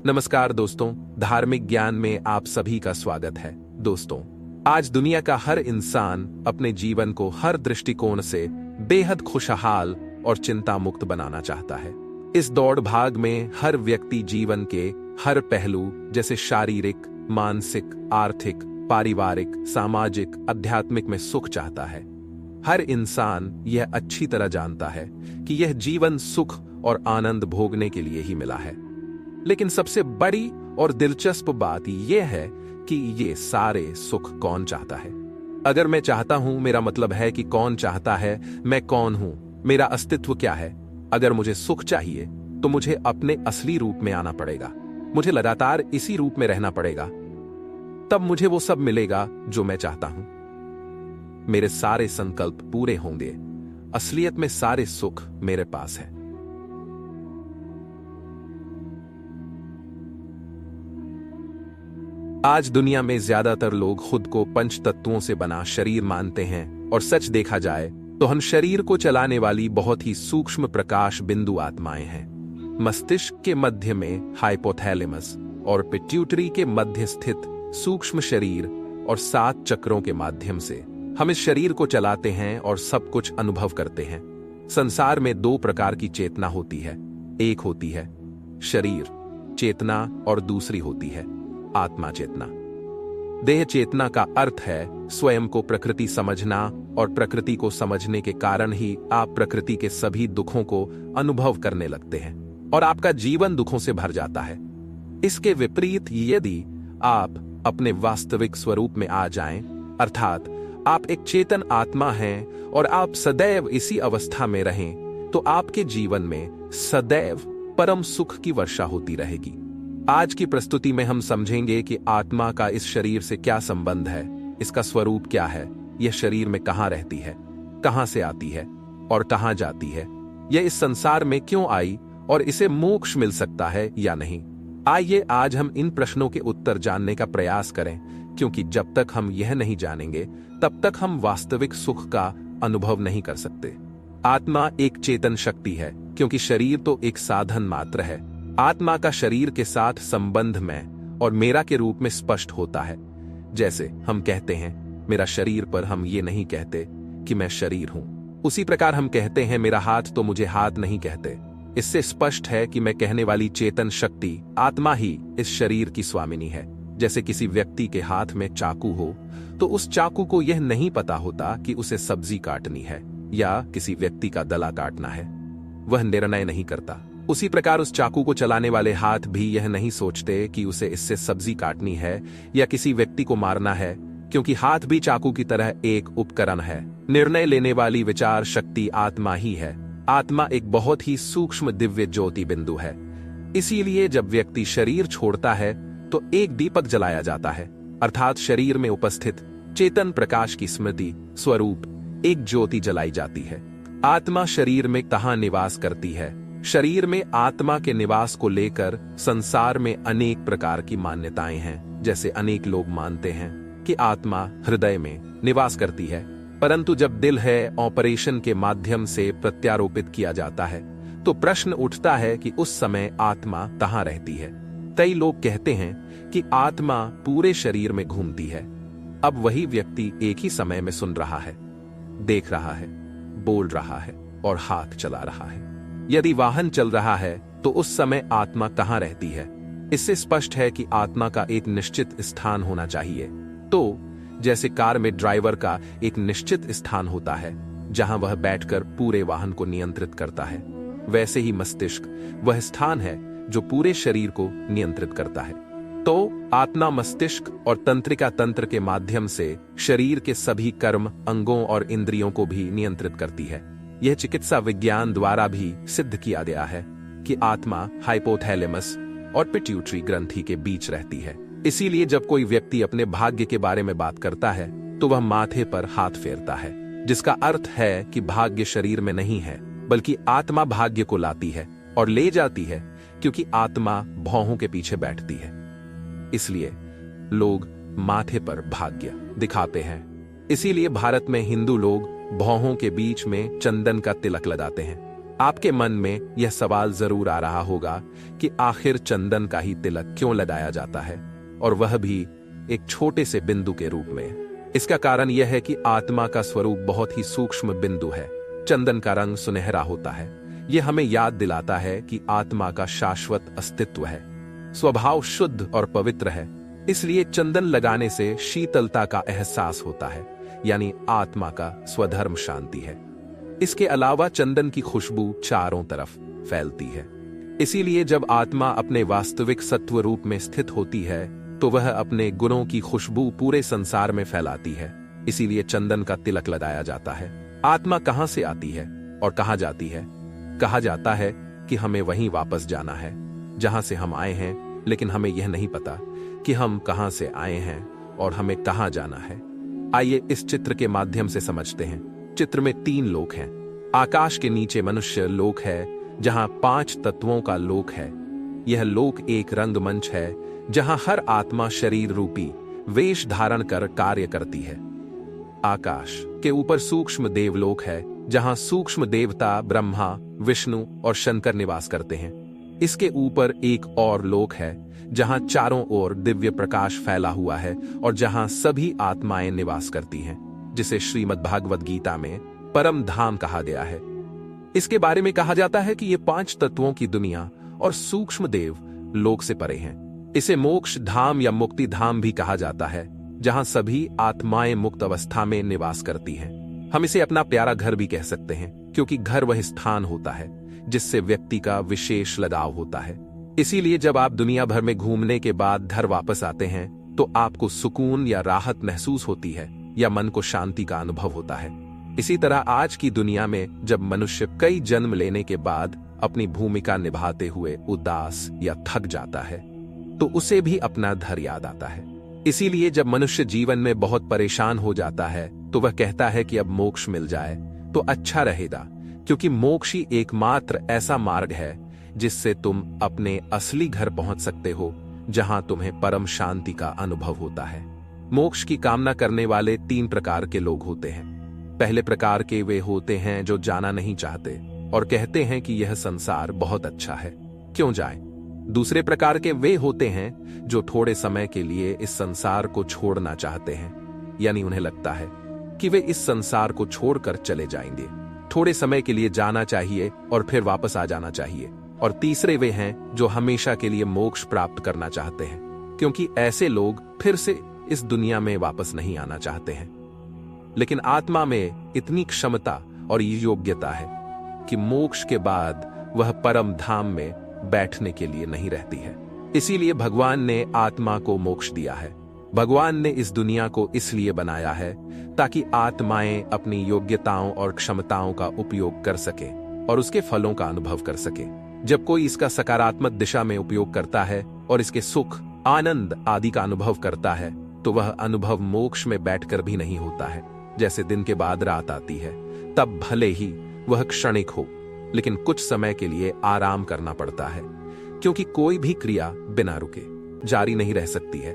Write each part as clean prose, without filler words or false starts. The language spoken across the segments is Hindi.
नमस्कार दोस्तों, धार्मिक ज्ञान में आप सभी का स्वागत है। दोस्तों, आज दुनिया का हर इंसान अपने जीवन को हर दृष्टिकोण से बेहद खुशहाल और चिंता मुक्त बनाना चाहता है। इस दौड़ भाग में हर व्यक्ति जीवन के हर पहलू जैसे शारीरिक, मानसिक, आर्थिक, पारिवारिक, सामाजिक, आध्यात्मिक में सुख चाहता है। हर इंसान यह अच्छी तरह जानता है कि यह जीवन सुख और आनंद भोगने के लिए ही मिला है। लेकिन सबसे बड़ी और दिलचस्प बात यह है कि ये सारे सुख कौन चाहता है। अगर मैं चाहता हूं, मेरा मतलब है कि कौन चाहता है, मैं कौन हूं, मेरा अस्तित्व क्या है। अगर मुझे सुख चाहिए तो मुझे अपने असली रूप में आना पड़ेगा। मुझे लगातार इसी रूप में रहना पड़ेगा, तब मुझे वो सब मिलेगा जो मैं चाहता हूं। मेरे सारे संकल्प पूरे होंगे। असलियत में सारे सुख मेरे पास है। आज दुनिया में ज्यादातर लोग खुद को पंच तत्वों से बना शरीर मानते हैं, और सच देखा जाए तो हम शरीर को चलाने वाली बहुत ही सूक्ष्म प्रकाश बिंदु आत्माएं हैं। मस्तिष्क के मध्य में हाइपोथैलेमस और पिट्यूटरी के मध्य स्थित सूक्ष्म शरीर और 7 चक्रों के माध्यम से हम इस शरीर को चलाते हैं और सब कुछ अनुभव करते हैं। संसार में 2 प्रकार की चेतना होती है। एक होती है शरीर चेतना और दूसरी होती है आत्मा चेतना। देह चेतना का अर्थ है स्वयं को प्रकृति समझना, और प्रकृति को समझने के कारण ही आप प्रकृति के सभी दुखों को अनुभव करने लगते हैं और आपका जीवन दुखों से भर जाता है। इसके विपरीत यदि आप अपने वास्तविक स्वरूप में आ जाएं, अर्थात आप एक चेतन आत्मा हैं और आप सदैव इसी अवस्था में रहें, तो आपके जीवन में सदैव परम सुख की वर्षा होती रहेगी। आज की प्रस्तुति में हम समझेंगे कि आत्मा का इस शरीर से क्या संबंध है, इसका स्वरूप क्या है, यह शरीर में कहां रहती है, कहां से आती है और कहां जाती है, यह इस संसार में क्यों आई और इसे मोक्ष मिल सकता है या नहीं। आइए आज हम इन प्रश्नों के उत्तर जानने का प्रयास करें, क्योंकि जब तक हम यह नहीं जानेंगे तब तक हम वास्तविक सुख का अनुभव नहीं कर सकते। आत्मा एक चेतन शक्ति है, क्योंकि शरीर तो एक साधन मात्र है। आत्मा का शरीर के साथ संबंध मैं और मेरा के रूप में स्पष्ट होता है। जैसे हम कहते हैं मेरा शरीर, पर हम ये नहीं कहते कि मैं शरीर हूं। उसी प्रकार हम कहते हैं मेरा हाथ, तो मुझे हाथ नहीं कहते। इससे स्पष्ट है कि मैं कहने वाली चेतन शक्ति आत्मा ही इस शरीर की स्वामिनी है। जैसे किसी व्यक्ति के हाथ में चाकू हो तो उस चाकू को यह नहीं पता होता कि उसे सब्जी काटनी है या किसी व्यक्ति का गला काटना है, वह निर्णय नहीं करता। उसी प्रकार उस चाकू को चलाने वाले हाथ भी यह नहीं सोचते कि उसे इससे सब्जी काटनी है या किसी व्यक्ति को मारना है, क्योंकि हाथ भी चाकू की तरह एक उपकरण है। निर्णय लेने वाली विचार शक्ति आत्मा ही है। आत्मा एक बहुत ही सूक्ष्म दिव्य ज्योति बिंदु है। इसीलिए जब व्यक्ति शरीर छोड़ता है तो एक दीपक जलाया जाता है, अर्थात शरीर में उपस्थित चेतन प्रकाश की स्मृति स्वरूप एक ज्योति जलाई जाती है। आत्मा शरीर में कहाँ निवास करती है? शरीर में आत्मा के निवास को लेकर संसार में अनेक प्रकार की मान्यताएं हैं। जैसे अनेक लोग मानते हैं कि आत्मा हृदय में निवास करती है, परंतु जब दिल है ऑपरेशन के माध्यम से प्रत्यारोपित किया जाता है तो प्रश्न उठता है कि उस समय आत्मा कहाँ रहती है। कई लोग कहते हैं कि आत्मा पूरे शरीर में घूमती है। अब वही व्यक्ति एक ही समय में सुन रहा है, देख रहा है, बोल रहा है और हाथ चला रहा है। यदि वाहन चल रहा है तो उस समय आत्मा कहाँ रहती है? इससे स्पष्ट है कि आत्मा का एक निश्चित स्थान होना चाहिए। तो जैसे कार में ड्राइवर का एक निश्चित स्थान होता है जहां वह बैठकर पूरे वाहन को नियंत्रित करता है, वैसे ही मस्तिष्क वह स्थान है जो पूरे शरीर को नियंत्रित करता है। तो आत्मा मस्तिष्क और तंत्रिका तंत्र के माध्यम से शरीर के सभी कर्म, अंगों और इंद्रियों को भी नियंत्रित करती है। यह चिकित्सा विज्ञान द्वारा भी सिद्ध किया गया है कि आत्मा हाइपोथैलेमस और पिट्यूटरी ग्रंथि के बीच रहती है। इसीलिए जब कोई व्यक्ति अपने भाग्य के बारे में बात करता है तो वह माथे पर हाथ फेरता है, जिसका अर्थ है कि भाग्य शरीर में नहीं है, बल्कि आत्मा भाग्य को लाती है और ले जाती है, क्योंकि आत्मा भौहों के पीछे बैठती है। इसलिए लोग माथे पर भाग्य दिखाते हैं। इसीलिए भारत में हिंदू लोग भौहों के बीच में चंदन का तिलक लगाते हैं। आपके मन में यह सवाल जरूर आ रहा होगा कि आखिर चंदन का ही तिलक क्यों लगाया जाता है, और वह भी एक छोटे से बिंदु के रूप में। इसका कारण यह है कि आत्मा का स्वरूप बहुत ही सूक्ष्म बिंदु है। चंदन का रंग सुनहरा होता है। यह हमें याद दिलाता है कि आत्मा का शाश्वत अस्तित्व है, स्वभाव शुद्ध और पवित्र है। इसलिए चंदन लगाने से शीतलता का एहसास होता है, यानी आत्मा का स्वधर्म शांति है। इसके अलावा चंदन की खुशबू चारों तरफ फैलती है। इसीलिए जब आत्मा अपने वास्तविक सत्व रूप में स्थित होती है तो वह अपने गुणों की खुशबू पूरे संसार में फैलाती है। इसीलिए चंदन का तिलक लगाया जाता है। आत्मा कहां से आती है और कहां जाती है? कहा जाता है कि हमें वहीं वापस जाना है जहां से हम आए हैं, लेकिन हमें यह नहीं पता कि हम कहां से आए हैं और हमें कहां जाना है। आइए इस चित्र के माध्यम से समझते हैं। चित्र में 3 लोक हैं। आकाश के नीचे मनुष्य लोक है, जहां 5 तत्वों का लोक है। यह लोक एक रंगमंच है जहां हर आत्मा शरीर रूपी वेश धारण कर कार्य करती है। आकाश के ऊपर सूक्ष्म देवलोक है, जहां सूक्ष्म देवता ब्रह्मा, विष्णु और शंकर निवास करते हैं। इसके ऊपर एक और लोक है जहां चारों ओर दिव्य प्रकाश फैला हुआ है और जहां सभी आत्माएं निवास करती हैं, जिसे श्रीमद् भागवत गीता में परम धाम कहा गया है। इसके बारे में कहा जाता है कि ये 5 तत्वों की दुनिया और सूक्ष्म देव लोक से परे हैं। इसे मोक्ष धाम या मुक्ति धाम भी कहा जाता है, जहां सभी आत्माएं मुक्त अवस्था में निवास करती हैं। हम इसे अपना प्यारा घर भी कह सकते हैं, क्योंकि घर वह स्थान होता है जिससे व्यक्ति का विशेष लगाव होता है। इसीलिए जब आप दुनिया भर में घूमने के बाद घर वापस आते हैं तो आपको सुकून या राहत महसूस होती है या मन को शांति का अनुभव होता है। इसी तरह आज की दुनिया में जब मनुष्य कई जन्म लेने के बाद अपनी भूमिका निभाते हुए उदास या थक जाता है तो उसे भी अपना घर याद आता है। इसीलिए जब मनुष्य जीवन में बहुत परेशान हो जाता है तो वह कहता है कि अब मोक्ष मिल जाए तो अच्छा रहेगा, क्योंकि मोक्ष ही एकमात्र ऐसा मार्ग है जिससे तुम अपने असली घर पहुंच सकते हो, जहां तुम्हें परम शांति का अनुभव होता है। मोक्ष की कामना करने वाले 3 प्रकार के लोग होते हैं। पहले प्रकार के वे होते हैं जो जाना नहीं चाहते और कहते हैं कि यह संसार बहुत अच्छा है, क्यों जाएं। दूसरे प्रकार के वे होते हैं जो थोड़े समय के लिए इस संसार को छोड़ना चाहते हैं, यानी उन्हें लगता है कि वे इस संसार को छोड़कर चले जाएंगे। थोड़े समय के लिए जाना चाहिए और फिर वापस आ जाना चाहिए। और तीसरे वे हैं जो हमेशा के लिए मोक्ष प्राप्त करना चाहते हैं, क्योंकि ऐसे लोग फिर से इस दुनिया में वापस नहीं आना चाहते हैं। लेकिन आत्मा में इतनी क्षमता और योग्यता है कि मोक्ष के बाद वह परम धाम में बैठने के लिए नहीं रहती है। इसीलिए भगवान ने आत्मा को मोक्ष दिया है। भगवान ने इस दुनिया को इसलिए बनाया है ताकि आत्माएं अपनी योग्यताओं और क्षमताओं का उपयोग कर सके और उसके फलों का अनुभव कर सके। जब कोई इसका सकारात्मक दिशा में उपयोग करता है और इसके सुख, आनंद आदि का अनुभव करता है तो वह अनुभव मोक्ष में बैठकर भी नहीं होता है। जैसे दिन के बाद रात आती है, तब भले ही वह क्षणिक हो, लेकिन कुछ समय के लिए आराम करना पड़ता है, क्योंकि कोई भी क्रिया बिना रुके जारी नहीं रह सकती है।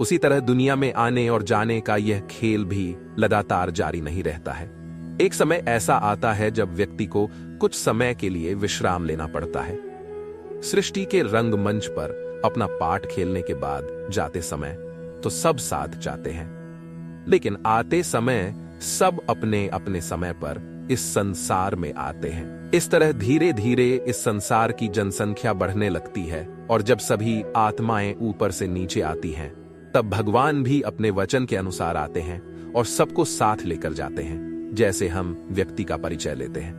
उसी तरह दुनिया में आने और जाने का यह खेल भी लगातार जारी नहीं रहता है। एक समय ऐसा आता है जब व्यक्ति को कुछ समय के लिए विश्राम लेना पड़ता है। सृष्टि के रंगमंच पर अपना पाठ खेलने के बाद जाते समय तो सब साथ जाते हैं, लेकिन आते समय सब अपने अपने समय पर इस संसार में आते हैं। इस तरह धीरे धीरे इस संसार की जनसंख्या बढ़ने लगती है और जब सभी आत्माएं ऊपर से नीचे आती हैं, तब भगवान भी अपने वचन के अनुसार आते हैं और सबको साथ लेकर जाते हैं। जैसे हम व्यक्ति का परिचय लेते हैं,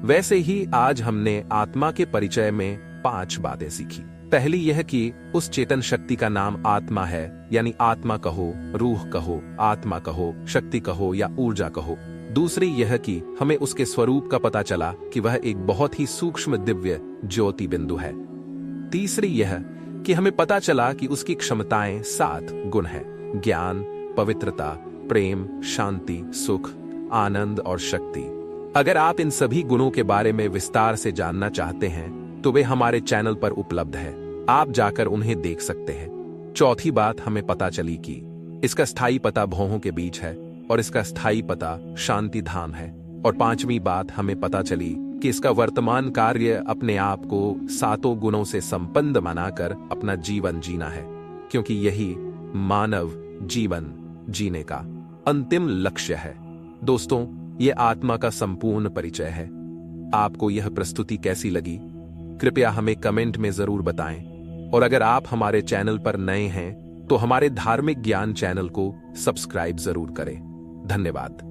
वैसे ही आज हमने आत्मा के परिचय में 5 बातें सीखी। पहली यह कि उस चेतन शक्ति का नाम आत्मा है, यानी आत्मा कहो, रूह कहो, आत्मा कहो, शक्ति कहो या ऊर्जा कहो। दूसरी यह कि हमें उसके स्वरूप का पता चला कि वह एक बहुत ही सूक्ष्म दिव्य ज्योति बिंदु है। तीसरी यह कि हमें पता चला कि उसकी क्षमताएं 7 गुण हैं: ज्ञान, पवित्रता, प्रेम, शांति, सुख, आनंद और शक्ति। अगर आप इन सभी गुणों के बारे में विस्तार से जानना चाहते हैं तो वे हमारे चैनल पर उपलब्ध है, आप जाकर उन्हें देख सकते हैं। चौथी बात हमें पता चली कि इसका स्थायी पता भौहों के बीच है और इसका स्थायी पता शांति धाम है। और 5वीं बात हमें पता चली कि इसका वर्तमान कार्य अपने आप को 7 गुणों से संपन्न बनाकर अपना जीवन जीना है, क्योंकि यही मानव जीवन जीने का अंतिम लक्ष्य है। दोस्तों, यह आत्मा का संपूर्ण परिचय है। आपको यह प्रस्तुति कैसी लगी, कृपया हमें कमेंट में जरूर बताएं। और अगर आप हमारे चैनल पर नए हैं तो हमारे धार्मिक ज्ञान चैनल को सब्सक्राइब जरूर करें। धन्यवाद।